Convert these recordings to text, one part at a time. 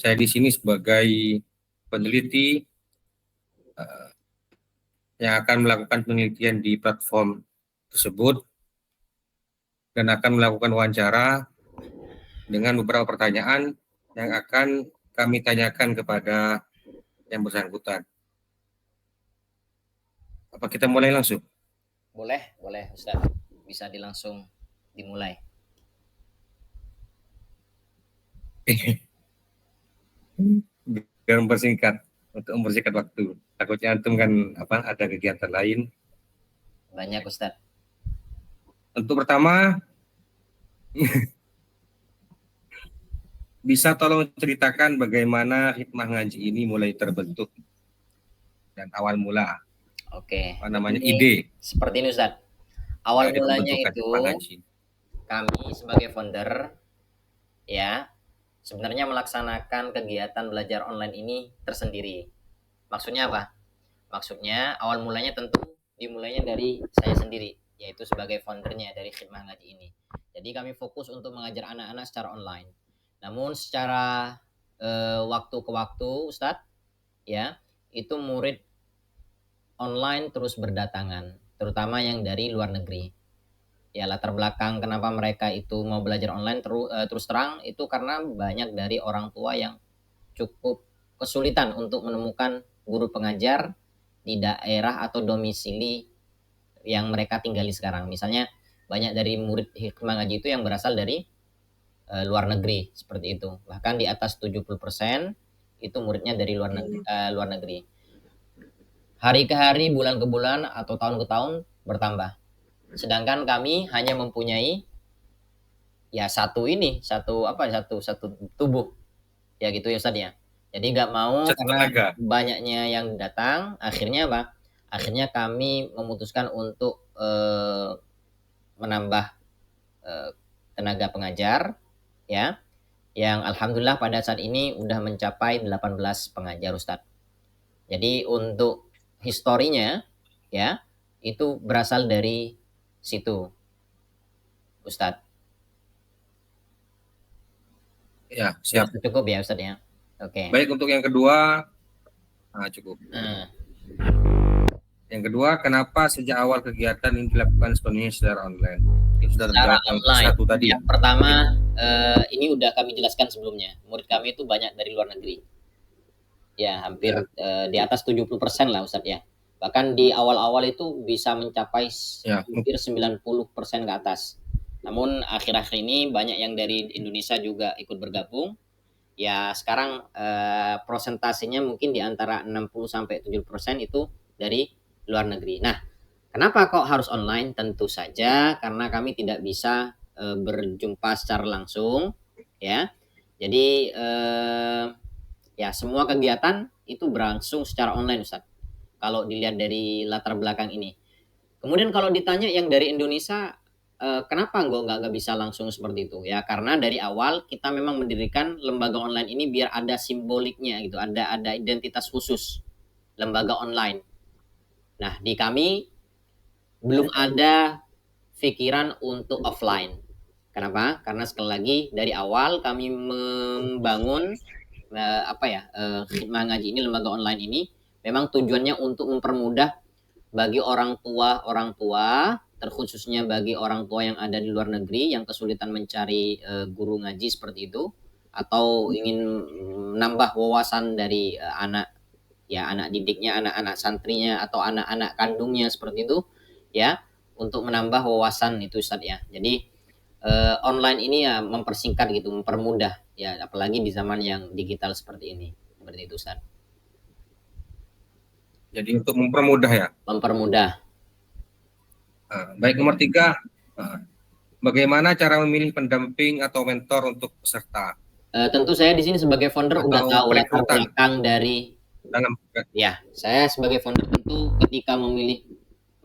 Saya di sini sebagai peneliti yang akan melakukan penelitian di platform tersebut dan akan melakukan wawancara dengan beberapa pertanyaan yang akan kami tanyakan kepada yang bersangkutan. Apa kita mulai langsung? Boleh Ustaz. Bisa langsung dimulai. Biar untuk mempersingkat waktu. Takutnya antum kan ada kegiatan lain. Banyak Ustaz. Untuk pertama, bisa tolong ceritakan bagaimana hikmah ngaji ini mulai terbentuk dan awal mula Oke. ide Seperti ini Ustaz. Awal dari mulanya pembentukan itu hikmah ngaji. kami sebagai founder ya sebenarnya melaksanakan kegiatan belajar online ini tersendiri. Maksudnya apa? Maksudnya awal mulanya tentu dimulainya dari saya sendiri, yaitu sebagai foundernya dari Khidmah Ngaji ini. Jadi kami fokus untuk mengajar anak-anak secara online. Namun secara waktu ke waktu, Ustadz, ya itu murid online terus berdatangan, terutama yang dari luar negeri. Ya latar belakang kenapa mereka itu mau belajar online terus terang itu karena banyak dari orang tua yang cukup kesulitan untuk menemukan guru pengajar di daerah atau domisili yang mereka tinggali sekarang. Misalnya banyak dari murid hikmah ngaji itu yang berasal dari luar negeri seperti itu. Bahkan di atas 70% itu muridnya dari luar negeri. Hari ke hari, bulan ke bulan atau tahun ke tahun bertambah. Sedangkan kami hanya mempunyai ya satu tubuh ya gitu ya Ustaz ya. Jadi nggak mau Satu karena tenaga. banyaknya yang datang, akhirnya apa? Akhirnya kami memutuskan untuk menambah tenaga pengajar ya, yang alhamdulillah pada saat ini udah mencapai 18 pengajar Ustadz. Jadi untuk historinya ya itu berasal dari situ Ustadz. Ya, siap. Cukup ya Ustadz ya. Oke. Baik, untuk yang kedua, cukup. Yang kedua, kenapa sejak awal kegiatan ini dilakukan sepenuhnya secara online? Ini sudah terjawab yang satu tadi. Yang pertama, ini udah kami jelaskan sebelumnya. Murid kami itu banyak dari luar negeri. Ya, hampir di atas 70% lah Ustadz ya. Bahkan di awal-awal itu bisa mencapai hampir 90% ke atas. Namun akhir-akhir ini banyak yang dari Indonesia juga ikut bergabung. Ya, sekarang prosentasenya mungkin di antara 60 sampai 70% itu dari luar negeri. Nah, kenapa kok harus online? Tentu saja karena kami tidak bisa berjumpa secara langsung, ya. Jadi ya semua kegiatan itu berlangsung secara online, Ustaz. Kalau dilihat dari latar belakang ini. Kemudian kalau ditanya yang dari Indonesia, kenapa nggak bisa langsung seperti itu? Ya karena dari awal kita memang mendirikan lembaga online ini biar ada simboliknya gitu, ada identitas khusus lembaga online. Nah di kami belum ada pikiran untuk offline. Kenapa? Karena sekali lagi dari awal kami membangun Khidmah Ngaji ini, lembaga online ini memang tujuannya untuk mempermudah bagi orang tua terkhususnya bagi orang tua yang ada di luar negeri yang kesulitan mencari guru ngaji seperti itu atau ingin menambah wawasan dari anak didiknya, anak-anak santrinya atau anak-anak kandungnya seperti itu ya, untuk menambah wawasan itu Ustaz ya. Jadi online ini ya mempersingkat gitu, mempermudah ya, apalagi di zaman yang digital seperti ini. Seperti itu Ustaz. Jadi untuk mempermudah ya. Mempermudah. Baik, nomor 3, bagaimana cara memilih pendamping atau mentor untuk peserta? Tentu saya di sini sebagai founder udah tahu latar belakang dari ya, saya sebagai founder tentu ketika memilih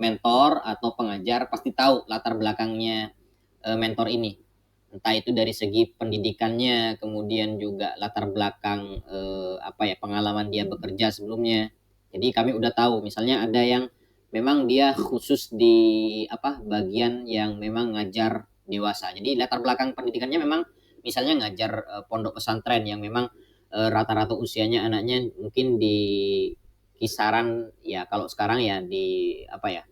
mentor atau pengajar pasti tahu latar belakangnya mentor ini. Entah itu dari segi pendidikannya, kemudian juga latar belakang pengalaman dia bekerja sebelumnya. Jadi kami udah tahu, misalnya ada yang memang dia khusus di bagian yang memang ngajar dewasa. Jadi latar belakang pendidikannya memang misalnya ngajar pondok pesantren yang memang rata-rata usianya anaknya mungkin di kisaran ya kalau sekarang ya di apa ya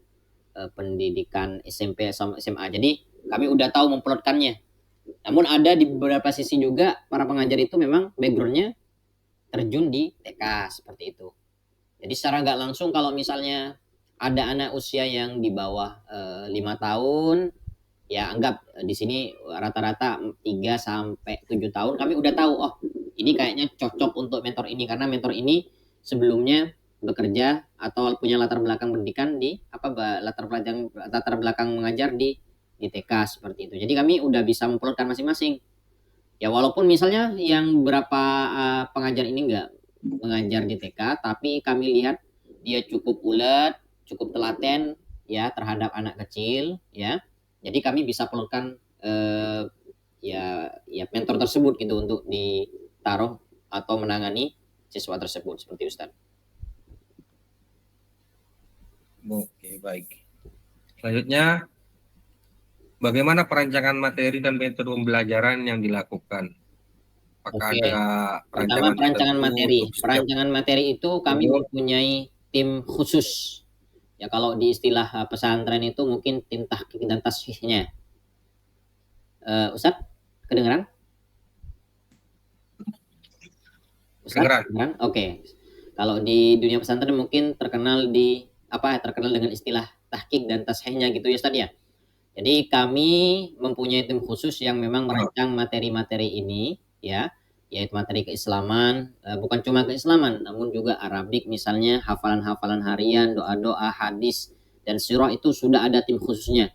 pendidikan SMP sama SMA. Jadi kami udah tahu memplotkannya. Namun ada di beberapa sisi juga para pengajar itu memang backgroundnya terjun di TK seperti itu. Jadi secara nggak langsung kalau misalnya ada anak usia yang di bawah 5 tahun, ya anggap di sini rata-rata 3 sampai 7 tahun kami udah tahu oh ini kayaknya cocok untuk mentor ini karena mentor ini sebelumnya bekerja atau punya latar belakang pendidikan di latar belakang mengajar di TK seperti itu. Jadi kami udah bisa memplotkan masing-masing. Ya walaupun misalnya yang berapa pengajar ini nggak mengajar di TK, tapi kami lihat dia cukup ulet, cukup telaten ya terhadap anak kecil ya. Jadi kami bisa plotkan ya mentor tersebut gitu untuk ditaruh atau menangani siswa tersebut seperti Ustaz. Oke, baik. Selanjutnya, bagaimana perancangan materi dan metode pembelajaran yang dilakukan? Apakah Oke. ada Pertama perancangan perancangan tertentu materi. untuk setiap Perancangan materi itu kami modul? mempunyai tim khusus. Ya kalau di istilah pesantren itu mungkin tim tahqiq dan tasfihnya. Ustaz, kedengeran? Ustaz, Kedengeran? kedengeran? Oke. Kalau di dunia pesantren mungkin terkenal terkenal dengan istilah tahqiq dan tasfihnya gitu ya Ustaz ya. Jadi kami mempunyai tim khusus yang memang Oh, merancang materi-materi ini ya, yaitu materi keislaman, bukan cuma keislaman namun juga Arabik misalnya, hafalan-hafalan harian, doa-doa, hadis dan sirah itu sudah ada tim khususnya.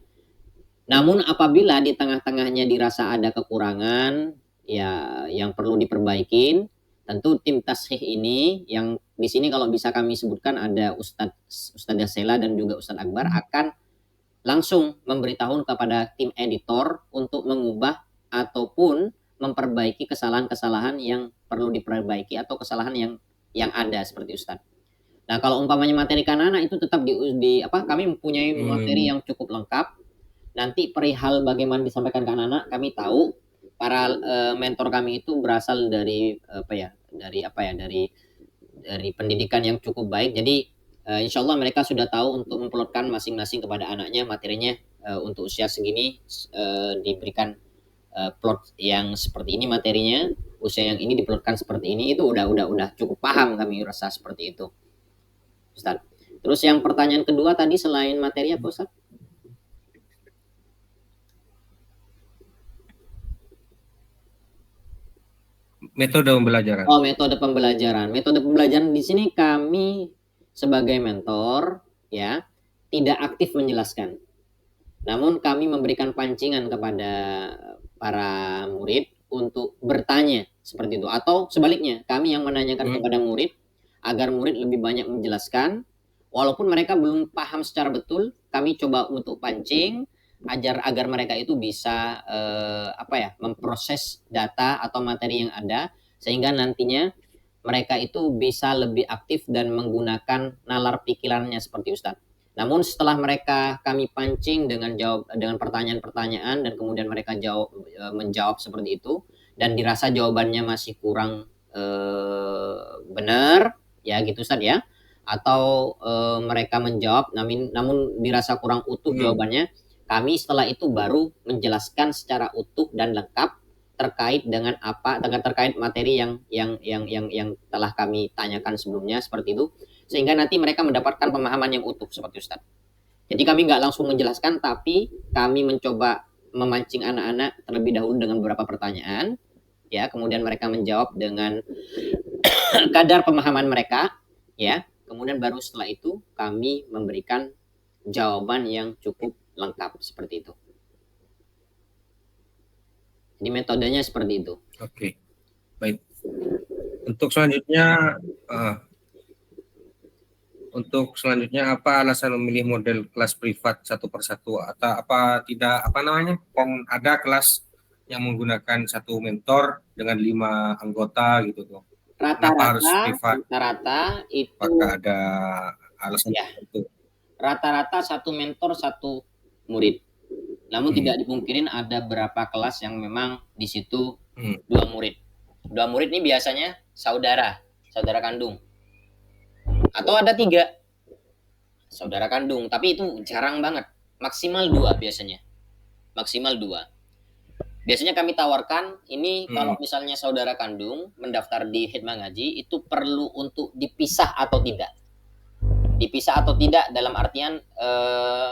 Namun apabila di tengah-tengahnya dirasa ada kekurangan ya yang perlu diperbaikin, tentu tim tashih ini yang di sini kalau bisa kami sebutkan ada Ustadzah Sela dan juga Ustadz Akbar akan langsung memberitahu kepada tim editor untuk mengubah ataupun memperbaiki kesalahan-kesalahan yang perlu diperbaiki atau kesalahan yang ada seperti Ustadz. Nah, kalau umpamanya materi kanana itu tetap kami mempunyai materi yang cukup lengkap. Nanti perihal bagaimana disampaikan ke anak-anak kami tahu para mentor kami itu berasal dari dari pendidikan yang cukup baik. Jadi insya Allah mereka sudah tahu untuk memplotkan masing-masing kepada anaknya materinya untuk usia segini diberikan plot yang seperti ini materinya, usia yang ini diplotkan seperti ini itu udah cukup paham kami rasa seperti itu, Ustaz. Terus yang pertanyaan kedua tadi selain materi apa Ustaz? metode pembelajaran. Oh, metode pembelajaran. Metode pembelajaran di sini kami sebagai mentor ya tidak aktif menjelaskan. Namun kami memberikan pancingan kepada para murid untuk bertanya seperti itu atau sebaliknya kami yang menanyakan kepada murid agar murid lebih banyak menjelaskan walaupun mereka belum paham secara betul kami coba untuk pancing agar mereka itu bisa memproses data atau materi yang ada sehingga nantinya mereka itu bisa lebih aktif dan menggunakan nalar pikirannya seperti Ustadz. Namun setelah mereka kami pancing dengan pertanyaan-pertanyaan dan kemudian mereka menjawab seperti itu dan dirasa jawabannya masih kurang benar ya gitu Ustaz ya atau mereka menjawab namun dirasa kurang utuh jawabannya, kami setelah itu baru menjelaskan secara utuh dan lengkap terkait terkait materi yang telah kami tanyakan sebelumnya seperti itu sehingga nanti mereka mendapatkan pemahaman yang utuh seperti Ustaz. Jadi kami nggak langsung menjelaskan tapi kami mencoba memancing anak-anak terlebih dahulu dengan beberapa pertanyaan ya kemudian mereka menjawab dengan kadar pemahaman mereka ya kemudian baru setelah itu kami memberikan jawaban yang cukup lengkap seperti itu. Jadi metodenya seperti itu. Oke, baik. Untuk selanjutnya, apa alasan memilih model kelas privat satu persatu atau apa tidak kan ada kelas yang menggunakan satu mentor dengan 5 anggota gitu tuh. Kenapa harus privat? Rata-rata itu apakah ada alasan ya, tertentu? Rata-rata satu mentor satu murid. Namun tidak dipungkirin ada beberapa kelas yang memang di situ 2 murid. 2 murid ini biasanya saudara kandung. Atau ada 3 saudara kandung, tapi itu jarang banget. Maksimal 2 biasanya. Maksimal 2. Biasanya kami tawarkan ini kalau misalnya saudara kandung mendaftar di Hikmah Ngaji itu perlu untuk dipisah atau tidak. Dipisah atau tidak dalam artian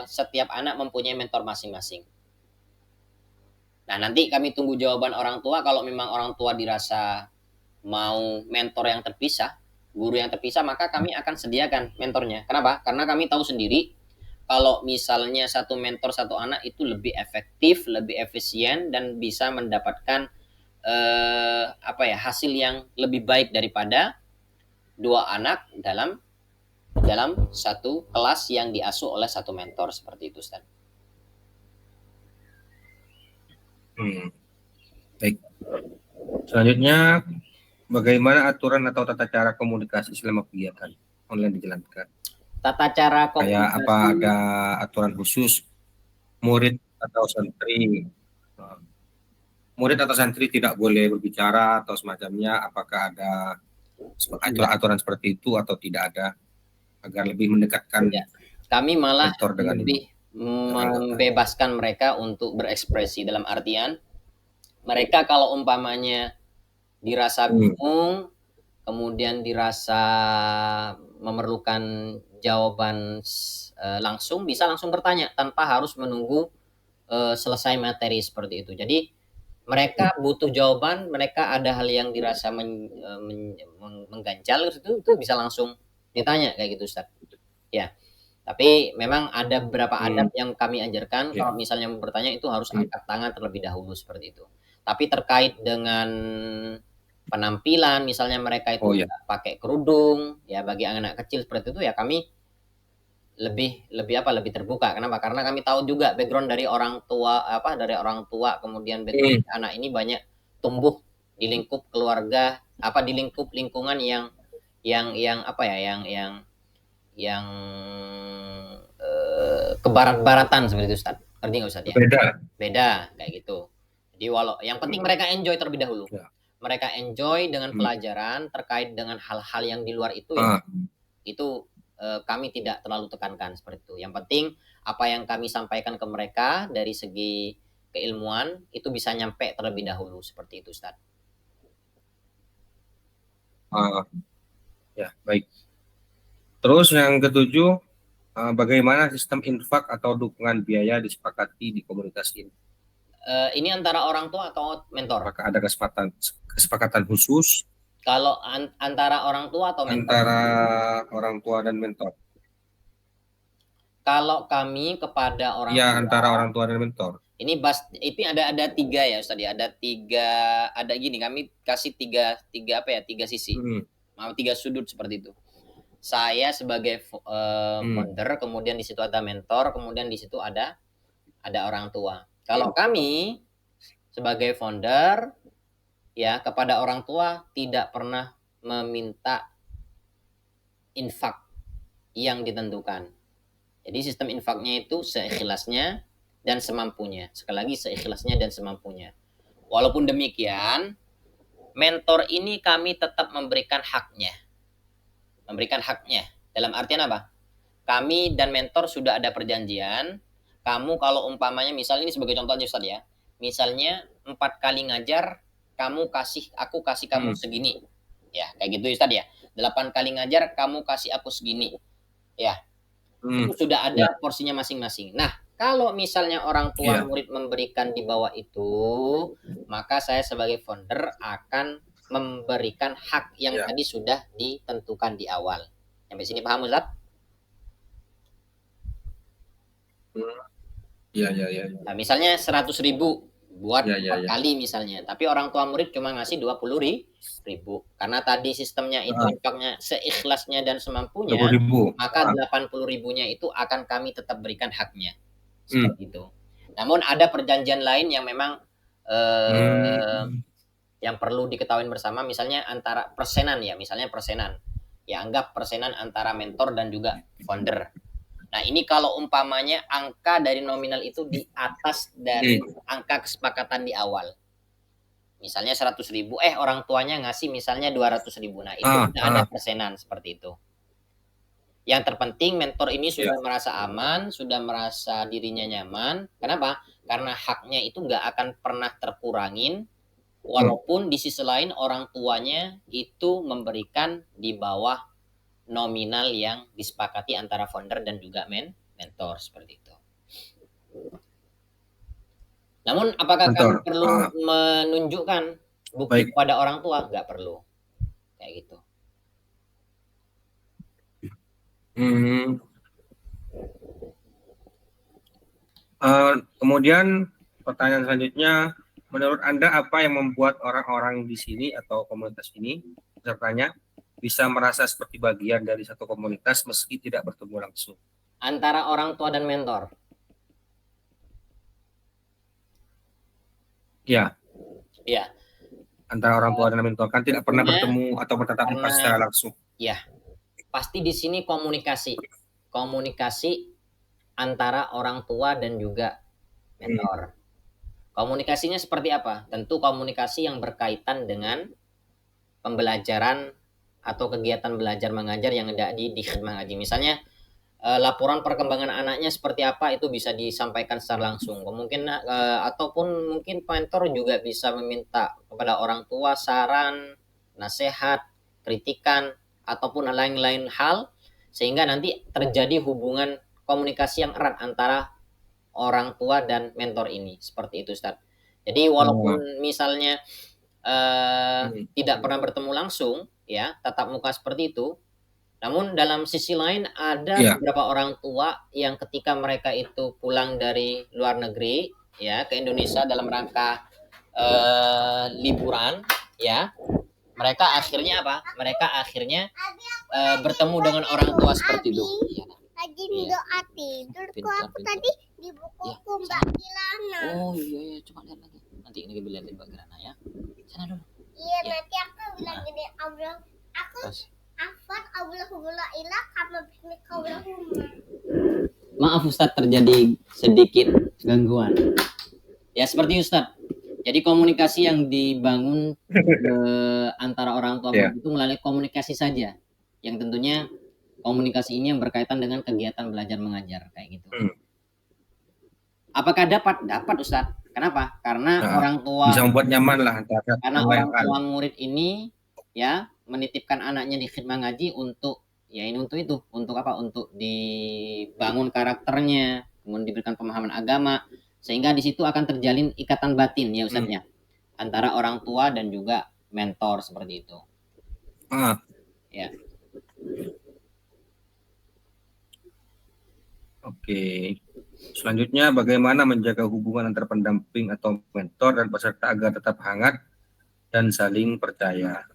setiap anak mempunyai mentor masing-masing. Nah, nanti kami tunggu jawaban orang tua. Kalau memang orang tua dirasa mau mentor yang terpisah, guru yang terpisah, maka kami akan sediakan mentornya. Kenapa? Karena kami tahu sendiri kalau misalnya satu mentor satu anak itu lebih efektif, lebih efisien dan bisa mendapatkan hasil yang lebih baik daripada 2 anak dalam satu kelas yang diasuh oleh satu mentor seperti itu, Ustaz. Baik. Selanjutnya, bagaimana aturan atau tata cara komunikasi selama kegiatan online dijalankan? Tata cara komunikasi. Kayak apa, ada aturan khusus murid atau santri? Murid atau santri tidak boleh berbicara atau semacamnya? Apakah ada aturan seperti itu atau tidak ada? Agar lebih mendekatkan kami malah mentor dengan lebih membebaskan mereka untuk berekspresi, dalam artian mereka kalau umpamanya dirasa bingung, kemudian dirasa memerlukan jawaban langsung, bisa langsung bertanya tanpa harus menunggu selesai materi seperti itu. Jadi mereka butuh jawaban, mereka ada hal yang dirasa mengganjal itu bisa langsung ditanya kayak gitu, Ustaz. Ya. Tapi memang ada beberapa adab yang kami ajarkan, kalau misalnya mau bertanya itu harus angkat tangan terlebih dahulu seperti itu. Tapi terkait dengan penampilan, misalnya mereka itu pakai kerudung, ya bagi anak kecil seperti itu ya kami lebih terbuka. Kenapa? Karena kami tahu juga background dari orang tua kemudian background anak ini banyak tumbuh di lingkup keluarga, di lingkup lingkungan yang kebarat-baratan seperti itu, Ustaz. Ngerti nggak, Ustaz, ya? Beda kayak gitu. Jadi yang penting mereka enjoy terlebih dahulu. Mereka enjoy dengan pelajaran terkait dengan hal-hal yang di luar itu ya. Itu kami tidak terlalu tekankan seperti itu. Yang penting apa yang kami sampaikan ke mereka dari segi keilmuan itu bisa nyampe terlebih dahulu seperti itu, Ustaz. Ya, baik. Terus yang ketujuh, bagaimana sistem infak atau dukungan biaya disepakati di komunitas ini? Ini antara orang tua atau mentor? Apakah ada kesepakatan khusus? Kalau antara orang tua atau mentor? Antara orang tua dan mentor. Kalau kami kepada orang tua. Ya, antara orang tua dan mentor. Ini ada 3 ya, Ustaz ya. Ada gini, kami kasih tiga sisi. 3 sudut seperti itu. Saya sebagai founder, kemudian di situ ada mentor, kemudian di situ ada orang tua. Kalau kami sebagai founder ya kepada orang tua tidak pernah meminta infak yang ditentukan. Jadi sistem infaknya itu seikhlasnya dan semampunya. Sekali lagi seikhlasnya dan semampunya. Walaupun demikian, mentor ini kami tetap memberikan haknya. Dalam artian apa? Kami dan mentor sudah ada perjanjian. Kamu kalau umpamanya misalnya ini sebagai contoh aja, Ustaz ya. Misalnya 4 kali ngajar, aku kasih kamu segini. Ya, kayak gitu Ustaz ya. 8 kali ngajar, kamu kasih aku segini. Ya. Itu sudah ada porsinya masing-masing. Nah, kalau misalnya orang tua murid memberikan di bawah itu, maka saya sebagai founder akan memberikan hak yang tadi sudah ditentukan di awal. Sampai sini paham, Ustaz? Iya. Nah, misalnya 100.000 buat 4 kali misalnya, tapi orang tua murid cuma ngasih 20.000 karena tadi sistemnya itu infaknya seikhlasnya dan semampunya, maka 80.000-nya itu akan kami tetap berikan haknya seperti itu. Namun ada perjanjian lain yang memang yang perlu diketahui bersama, misalnya antara persenan ya, anggap persenan antara mentor dan juga founder. Nah, ini kalau umpamanya angka dari nominal itu di atas dari angka kesepakatan di awal. Misalnya 100.000, orang tuanya ngasih misalnya 200.000. Nah, itu Ah, udah ada ah, persenan seperti itu. Yang terpenting mentor ini ya, sudah merasa aman, sudah merasa dirinya nyaman. Kenapa? Karena haknya itu nggak akan pernah terkurangin, hmm, walaupun di sisi lain orang tuanya itu memberikan di bawah nominal yang disepakati antara founder dan juga mentor seperti itu. Namun apakah kami mentor. perlu menunjukkan bukti Baik. kepada orang tua? Nggak perlu, kayak gitu. Hmm, kemudian pertanyaan selanjutnya, menurut Anda apa yang membuat orang-orang di sini atau komunitas ini, pesertanya, bisa merasa seperti bagian dari satu komunitas meski tidak bertemu langsung? Antara orang tua dan mentor. Ya, Ya, antara orang tua dan mentor kan tidak pernah tentunya bertemu atau bertatap muka karena secara langsung. ya pasti di sini komunikasi. Komunikasi antara orang tua dan juga Hmm, mentor. Komunikasinya seperti apa? Tentu komunikasi yang berkaitan dengan pembelajaran atau kegiatan belajar mengajar yang ada di khidmat ngaji. Misalnya laporan perkembangan anaknya seperti apa itu bisa disampaikan secara langsung. Ataupun mungkin mentor juga bisa meminta kepada orang tua saran, nasihat, kritikan ataupun lain-lain hal sehingga nanti terjadi hubungan komunikasi yang erat antara orang tua dan mentor ini. Seperti itu, Ustaz. Jadi oh, walaupun misalnya hmm, tidak pernah bertemu langsung ya, tatap muka seperti itu, namun dalam sisi lain ada iya, beberapa orang tua yang ketika mereka itu pulang dari luar negeri ya ke Indonesia dalam rangka liburan ya, mereka akhirnya apa? Mereka akhirnya bertemu dengan orang tua seperti itu. Iya, Rajin iya. doa tidur kok Pintar, aku pintar. tadi di bukuku Ya, Mbak Kilana. Oh iya, iya, coba lihat lagi. Nanti ini lihat di Mbak Kirana ya. Sana dulu. Iya Ya. nanti aku bilang gini Allah aku Terus. afan Allahumma ilah kama bismika Allahumma. Maaf Ustadz terjadi sedikit gangguan. Ya seperti Ustadz. Jadi komunikasi yang dibangun antara orang tua iya. murid itu melalui komunikasi saja. Yang tentunya komunikasi ini yang berkaitan dengan kegiatan belajar mengajar kayak gitu. Hmm. Apakah dapat? Dapat Ustadz. Kenapa? Karena Nah, orang tua bisa membuat nyaman lah antara karena yang lain orang hal. tua murid ini ya menitipkan anaknya di khidmah ngaji untuk ya ini untuk itu untuk apa untuk dibangun karakternya kemudian diberikan pemahaman agama sehingga di situ akan terjalin ikatan batin ya Hmm. Ustadznya antara orang tua dan juga mentor seperti itu Ah, ya. oke. Selanjutnya, bagaimana menjaga hubungan antar pendamping atau mentor dan peserta agar tetap hangat dan saling percaya?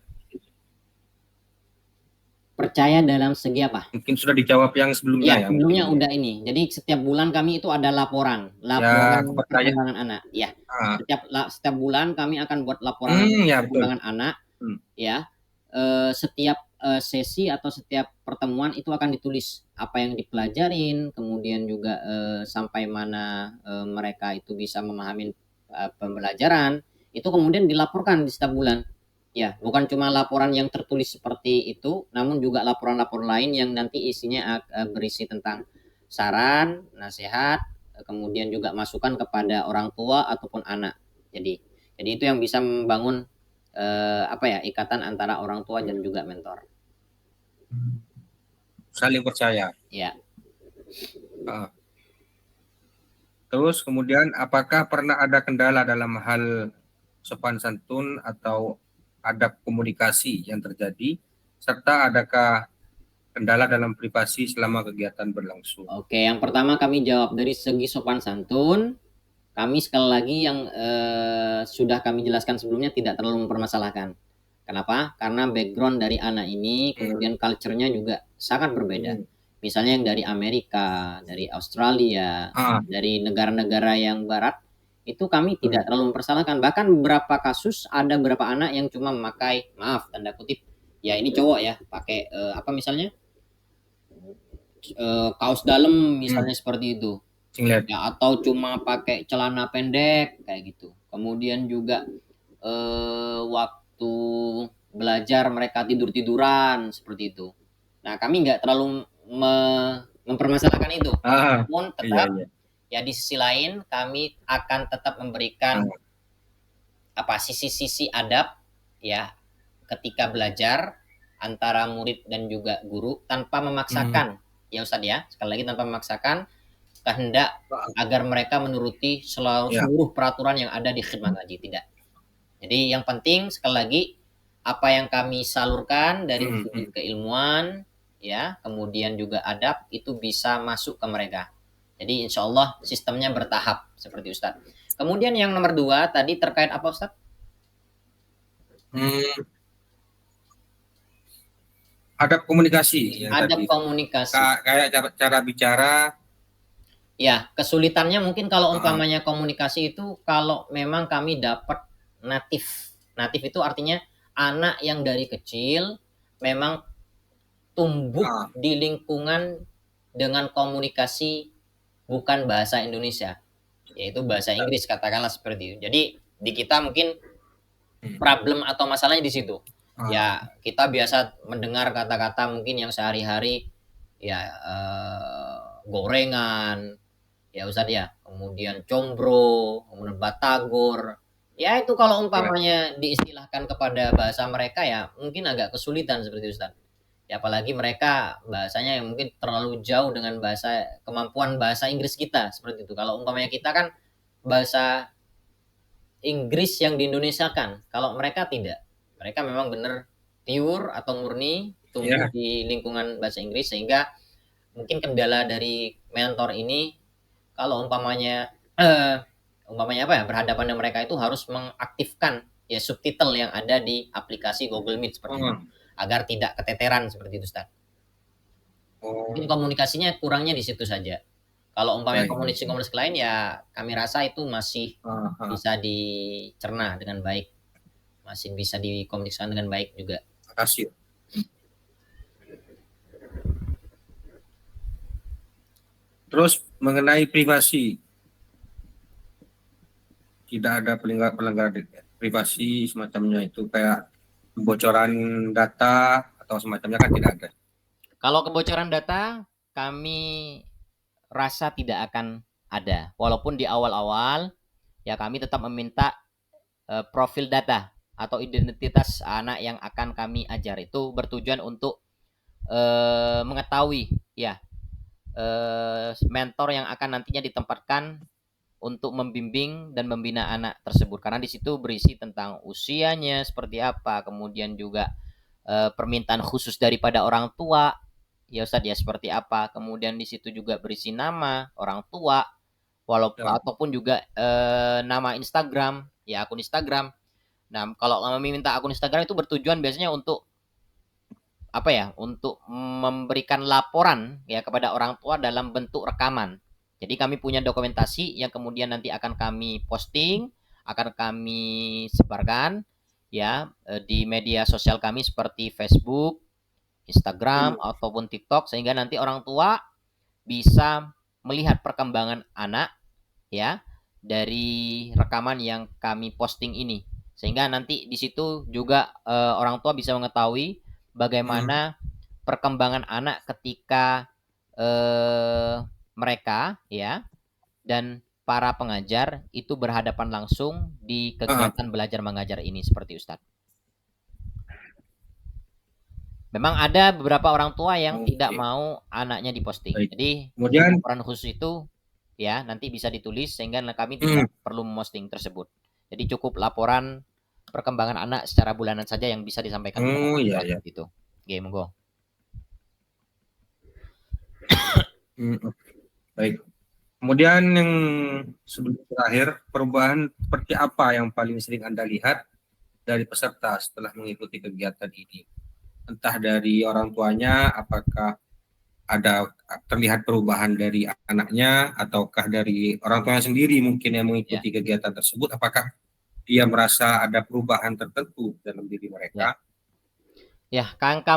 Percaya dalam segi apa? Mungkin sudah dijawab yang sebelumnya Ya ya, mungkin sebelumnya ini. udah ini jadi setiap bulan kami itu ada laporan Ya, kepercayaan. perkembangan anak ya Ah, setiap bulan kami akan buat laporan ya betul. perkembangan anak Hmm. ya setiap sesi atau setiap pertemuan itu akan ditulis apa yang dipelajarin, kemudian juga sampai mana mereka itu bisa memahami pembelajaran, itu kemudian dilaporkan di setiap bulan. Ya, bukan cuma laporan yang tertulis seperti itu, namun juga laporan-laporan lain yang nanti isinya berisi tentang saran, nasihat, kemudian juga masukan kepada orang tua ataupun anak. Jadi itu yang bisa membangun apa ya ikatan antara orang tua dan juga mentor. Saling percaya. Ya, Ah. Terus kemudian, apakah pernah ada kendala dalam hal sopan santun atau adab komunikasi yang terjadi, serta adakah kendala dalam privasi selama kegiatan berlangsung? oke. Yang pertama kami jawab dari segi sopan santun. Kami sekali lagi yang sudah kami jelaskan sebelumnya tidak terlalu mempermasalahkan. Kenapa? Karena background dari anak ini, Hmm. kemudian culture-nya juga sangat berbeda. Hmm. Misalnya yang dari Amerika, dari Australia, Ah, dari negara-negara yang barat, itu kami tidak hmm. terlalu mempersalahkan. Bahkan beberapa kasus ada beberapa anak yang cuma memakai, maaf tanda kutip, ya ini cowok ya, pakai apa misalnya kaos dalam Hmm. misalnya seperti itu. Singlet. Ya atau cuma pakai celana pendek kayak gitu. Kemudian juga waktu belajar mereka tidur-tiduran seperti itu. Nah, kami nggak terlalu mempermasalahkan itu. Namun Iya, tetap iya. ya di sisi lain kami akan tetap memberikan sisi-sisi adab ya ketika belajar antara murid dan juga guru tanpa memaksakan. Ya Ustadz ya, sekali lagi tanpa memaksakan kehendak agar mereka menuruti seluruh peraturan yang ada di khidmat ngaji, tidak. Jadi yang penting sekali lagi apa yang kami salurkan dari segi keilmuan ya, kemudian juga adab itu bisa masuk ke mereka. Jadi insya Allah sistemnya bertahap seperti Ustadz. Kemudian yang nomor 2 tadi terkait apa Ustadz? Adab komunikasi yang Adab tadi. komunikasi. Kayak cara bicara. Ya, kesulitannya mungkin kalau umpamanya komunikasi itu kalau memang kami dapat natif. Natif itu artinya anak yang dari kecil memang tumbuh di lingkungan dengan komunikasi bukan bahasa Indonesia, yaitu bahasa Inggris katakanlah seperti itu. Jadi di kita mungkin problem atau masalahnya di situ. Ya, kita biasa mendengar kata-kata mungkin yang sehari-hari ya gorengan, ya Ustadz ya, kemudian combro, kemudian batagor. Ya itu kalau umpamanya diistilahkan kepada bahasa mereka ya mungkin agak kesulitan seperti Ustadz. Ya apalagi mereka bahasanya yang mungkin terlalu jauh dengan kemampuan bahasa Inggris kita seperti itu. Kalau umpamanya kita kan bahasa Inggris yang diindonesiakan. Kalau mereka tidak. Mereka memang benar pure atau murni tumbuh di lingkungan bahasa Inggris sehingga mungkin kendala dari mentor ini kalau umpamanya berhadapan dengan mereka itu harus mengaktifkan ya subtitle yang ada di aplikasi Google Meet seperti itu agar tidak keteteran seperti itu Ustaz. Mungkin komunikasinya kurangnya di situ saja. Kalau umpamanya komunikasi lain ya kami rasa itu masih bisa dicerna dengan baik, masih bisa dikomunikasikan dengan baik juga. Terima kasih. Terus mengenai privasi, tidak ada pelanggaran privasi semacamnya itu kayak kebocoran data atau semacamnya kan tidak ada. Kalau kebocoran data kami rasa tidak akan ada, walaupun di awal-awal ya kami tetap meminta profil data atau identitas anak yang akan kami ajar itu bertujuan untuk mengetahui ya mentor yang akan nantinya ditempatkan untuk membimbing dan membina anak tersebut karena di situ berisi tentang usianya seperti apa, kemudian juga permintaan khusus daripada orang tua ya Ustadz ya seperti apa, kemudian di situ juga berisi nama orang tua walaupun ataupun juga nama Instagram ya akun Instagram. Nah kalau meminta akun Instagram itu bertujuan biasanya untuk untuk memberikan laporan ya kepada orang tua dalam bentuk rekaman. Jadi kami punya dokumentasi yang kemudian nanti akan kami posting, akan kami sebarkan ya di media sosial kami seperti Facebook, Instagram ataupun TikTok sehingga nanti orang tua bisa melihat perkembangan anak ya dari rekaman yang kami posting ini. Sehingga nanti di situ juga orang tua bisa mengetahui bagaimana perkembangan anak ketika mereka ya dan para pengajar itu berhadapan langsung di kegiatan belajar mengajar ini seperti Ustadz. Memang ada beberapa orang tua yang tidak mau anaknya diposting. Jadi laporan khusus itu ya nanti bisa ditulis sehingga kami tidak perlu memposting tersebut. Jadi cukup laporan perkembangan anak secara bulanan saja yang bisa disampaikan. Gitu. Oke, monggo. Baik. Kemudian yang sebelum terakhir, perubahan seperti apa yang paling sering Anda lihat dari peserta setelah mengikuti kegiatan ini? Entah dari orang tuanya, apakah ada terlihat perubahan dari anaknya, ataukah dari orang tuanya sendiri mungkin yang mengikuti kegiatan tersebut, apakah dia merasa ada perubahan tertentu dalam diri mereka? Ya,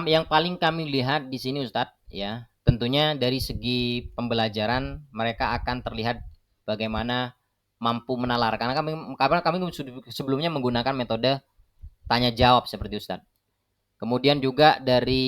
yang paling kami lihat di sini Ustadz, ya tentunya dari segi pembelajaran mereka akan terlihat bagaimana mampu menalar karena kami sebelumnya menggunakan metode tanya jawab seperti Ustadz. Kemudian juga dari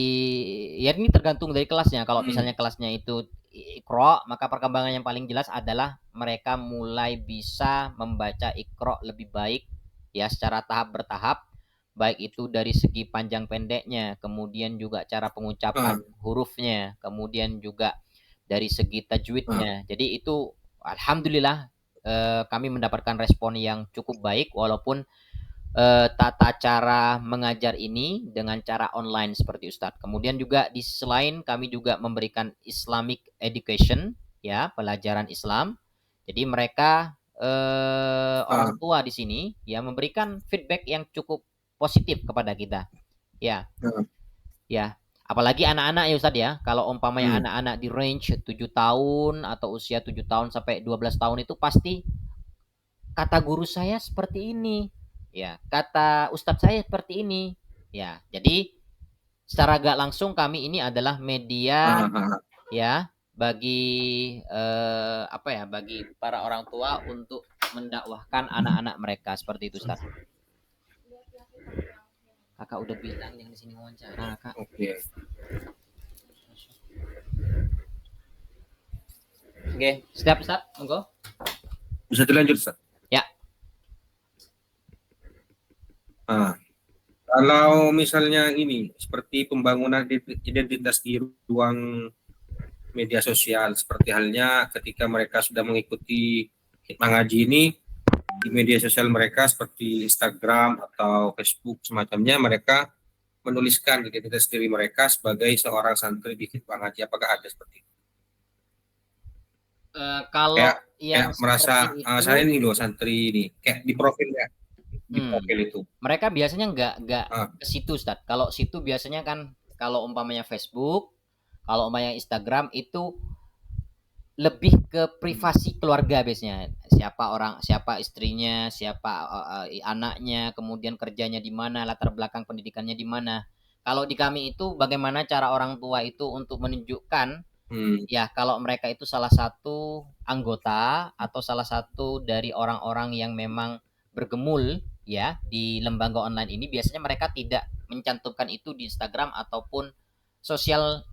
ya ini tergantung dari kelasnya. Kalau misalnya kelasnya itu Iqra, maka perkembangan yang paling jelas adalah mereka mulai bisa membaca Iqra lebih baik ya secara tahap bertahap, baik itu dari segi panjang pendeknya, kemudian juga cara pengucapan hurufnya, kemudian juga dari segi tajwidnya. Jadi itu alhamdulillah kami mendapatkan respon yang cukup baik walaupun tata cara mengajar ini dengan cara online seperti Ustadz. Kemudian juga di sisi lain kami juga memberikan Islamic education ya, pelajaran Islam. Jadi mereka orang tua di sini ya memberikan feedback yang cukup positif kepada kita. Ya. Ya, apalagi anak-anak ya Ustadz ya. Kalau umpamanya anak-anak di range 7 tahun atau usia 7 tahun sampai 12 tahun itu pasti kata guru saya seperti ini. Ya, kata ustadz saya seperti ini. Ya, jadi secara gak langsung kami ini adalah media ya bagi apa ya bagi para orang tua untuk mendakwahkan anak-anak mereka seperti itu Ustaz. Kakak udah bilang yang di sini wawancara kak. Oke. Oke, siap Ustaz, monggo. Bisa dilanjut Ustaz? Ya. Kalau misalnya ini seperti pembangunan identitas di ruang media sosial, seperti halnya ketika mereka sudah mengikuti Hikmah Ngaji ini di media sosial mereka seperti Instagram atau Facebook semacamnya, mereka menuliskan identitas diri mereka sebagai seorang santri di Hikmah Ngaji. Apakah ada seperti itu? Kalau yang kayak merasa itu, saya ini loh santri ini, kayak di profilnya, di profil itu. Mereka biasanya nggak ke situ Ustaz. Kalau situ biasanya kan kalau umpamanya Facebook, kalau umpamanya Instagram itu lebih ke privasi keluarga biasanya. Siapa istrinya, siapa anaknya, kemudian kerjanya di mana, latar belakang pendidikannya di mana. Kalau di kami itu bagaimana cara orang tua itu untuk menunjukkan ya kalau mereka itu salah satu anggota atau salah satu dari orang-orang yang memang bergemul ya di lembaga online ini, biasanya mereka tidak mencantumkan itu di Instagram ataupun sosial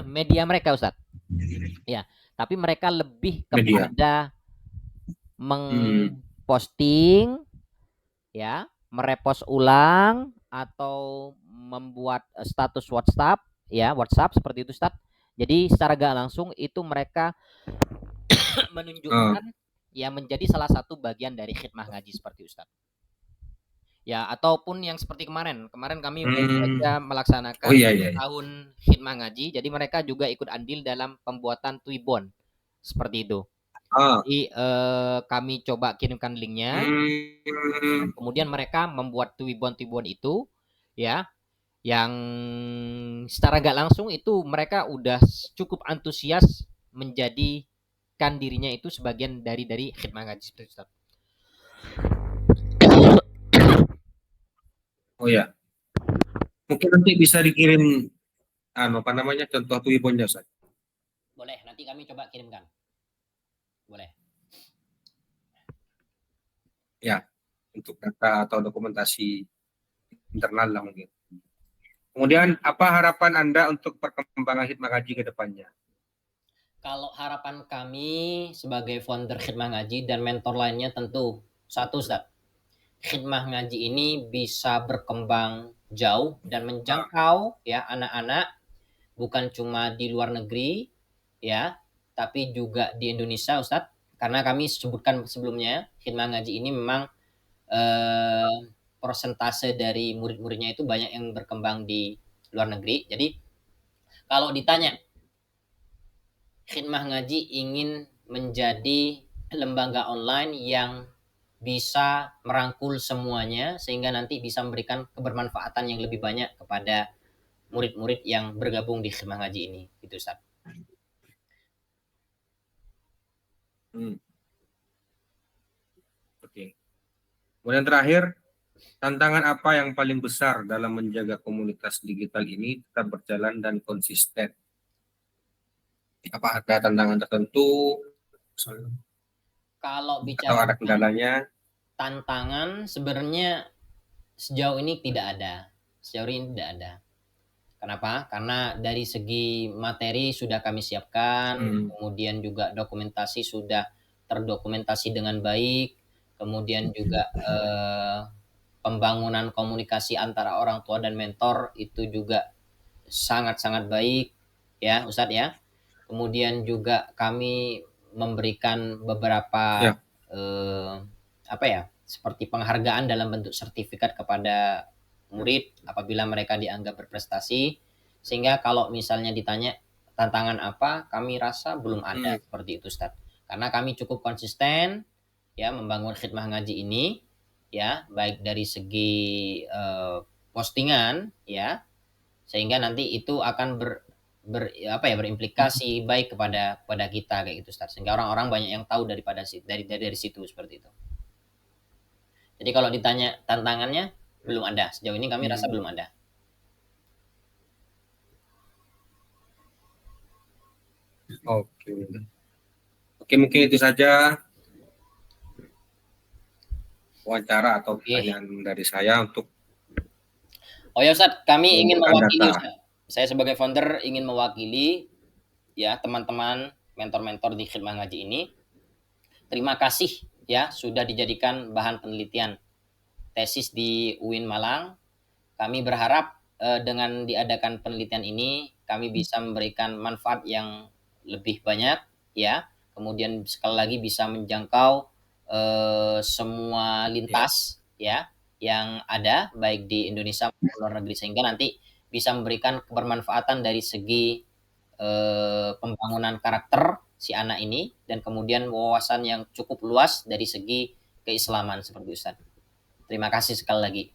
media mereka Ustadz. Ya, tapi mereka lebih kepada mengposting ya, merepost ulang atau membuat status WhatsApp ya, WhatsApp seperti itu Ustadz. Jadi secara gak langsung itu mereka menunjukkan ya menjadi salah satu bagian dari khidmah ngaji seperti Ustadz. Ya, ataupun yang seperti kemarin kami saja melaksanakan tahun khidmah ngaji, jadi mereka juga ikut andil dalam pembuatan Twibbon seperti itu. Jadi kami coba kirimkan linknya, kemudian mereka membuat Twibbon itu ya, yang secara gak langsung itu mereka udah cukup antusias menjadikan dirinya itu sebagian dari khidmah ngaji seperti itu. Oh ya, mungkin nanti bisa dikirim apa namanya contoh Twibbonnya Ustaz. Boleh, nanti kami coba kirimkan. Boleh. Ya, untuk data atau dokumentasi internal lah mungkin. Kemudian apa harapan Anda untuk perkembangan Hikmah Ngaji ke depannya? Kalau harapan kami sebagai founder Khidmah Ngaji dan mentor lainnya tentu satu Ustaz, Khidmah Ngaji ini bisa berkembang jauh dan menjangkau ya anak-anak bukan cuma di luar negeri ya, tapi juga di Indonesia Ustaz. Karena kami sebutkan sebelumnya Khidmah Ngaji ini memang persentase dari murid-muridnya itu banyak yang berkembang di luar negeri. Jadi kalau ditanya Khidmah Ngaji ingin menjadi lembaga online yang bisa merangkul semuanya sehingga nanti bisa memberikan kebermanfaatan yang lebih banyak kepada murid-murid yang bergabung di Khidmah Ngaji ini. Gitu Ustaz. Oke. Kemudian terakhir, tantangan apa yang paling besar dalam menjaga komunitas digital ini tetap berjalan dan konsisten? Apa ada tantangan tertentu? Kalau atau bicara ada kendalanya? tantangan sebenarnya sejauh ini tidak ada. Sejauh ini tidak ada. Kenapa? Karena dari segi materi sudah kami siapkan, kemudian juga dokumentasi sudah terdokumentasi dengan baik, kemudian juga pembangunan komunikasi antara orang tua dan mentor itu juga sangat-sangat baik, ya Ustadz ya. Kemudian juga kami memberikan beberapa Ya. apa ya, seperti penghargaan dalam bentuk sertifikat kepada murid apabila mereka dianggap berprestasi, sehingga kalau misalnya ditanya tantangan apa, kami rasa belum ada seperti itu Ustaz. Karena kami cukup konsisten ya membangun khidmah ngaji ini ya, baik dari segi postingan ya, sehingga nanti itu akan berimplikasi baik kepada kita kayak gitu Ustaz. Sehingga orang-orang banyak yang tahu dari situ seperti itu. Jadi kalau ditanya tantangannya belum ada. Sejauh ini kami rasa belum ada. Oke. Oke, mungkin itu saja wawancara atau pertanyaan dari saya untuk Oh ya Ustaz, kami ingin mewakili data. Ustaz. Saya sebagai founder ingin mewakili ya teman-teman mentor-mentor di khidmah ngaji ini. Terima kasih ya sudah dijadikan bahan penelitian tesis di UIN Malang. Kami berharap dengan diadakan penelitian ini kami bisa memberikan manfaat yang lebih banyak ya. Kemudian sekali lagi bisa menjangkau semua lintas ya yang ada baik di Indonesia maupun luar negeri, sehingga nanti bisa memberikan kebermanfaatan dari segi pembangunan karakter si anak ini dan kemudian wawasan yang cukup luas dari segi keislaman seperti Ustaz. Terima kasih sekali lagi.